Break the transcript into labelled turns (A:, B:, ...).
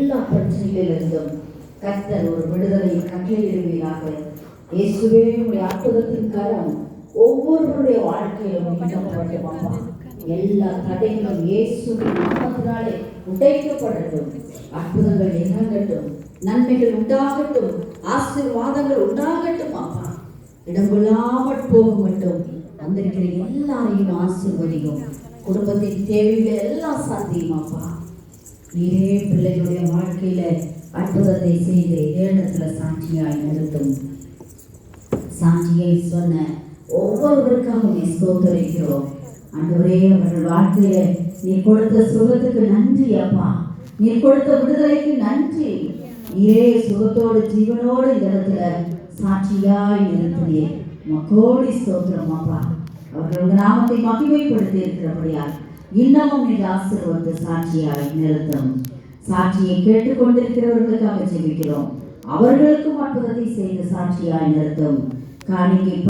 A: எல்லா பிரச்சனைகளிலிருந்தும் கர்த்தர் ஒரு விடுதலை கட்டளையிடுவீராக. இயேசுவே, உடைய அற்புதத்தின் கரம் ஒவ்வொருவருடைய வாழ்க்கையிலும் நீட்டப்படட்டுமாப்பா. எல்லா தடைகளும் இயேசுவின் நாமத்தினாலே உடைக்கப்படட்டும். அற்புதங்கள் இறங்கட்டும், நன்மைகள் உண்டாகட்டும், ஆசீர்வாதங்கள் உண்டாகட்டும். அப்பா, இடமில்லாமல் போக மட்டும் வந்திருக்கிற எல்லாரையும் ஆசீர்வதியும். குடும்பத்தின் தேவைகள் எல்லாம் சாத்தியமாப்பா. நீரே பிள்ளைகளுடைய வாழ்க்கையில அற்புதத்தை செய்து இடத்துல சாட்சியாய் நிறுத்தும். சாட்சியை சொன்ன ஒவ்வொருவருக்காகவும் ஸ்தோத்திரிக்கிறோம். ஆண்டவரே, அவர்கள் வாழ்க்கையில நீ கொடுத்த சுகத்துக்கு நன்றி அப்பா. நீ கொடுத்த விடுதலைக்கு நன்றி. நீரே சுகத்தோடு ஜீவனோடு இந்த இடத்துல சாட்சியாய் நிறுத்தினே மக்கோடி ஸ்தோத்திரம் அப்பா. அவர்கள் நாமத்தை மகிமைப்படுத்தி இருக்கிறபடியால் இன்னமும் நீ ஆசீர்வதித்து சாட்சியாய் நிறுத்தும். சாட்சியை கேட்டுக்கொண்டிருக்கிறவர்களுக்காக ஜெபிக்கிறோம். அவர்களுக்கும் அற்புதத்தை செய்து சாட்சியாய் நிறுத்தும். காணிக்கை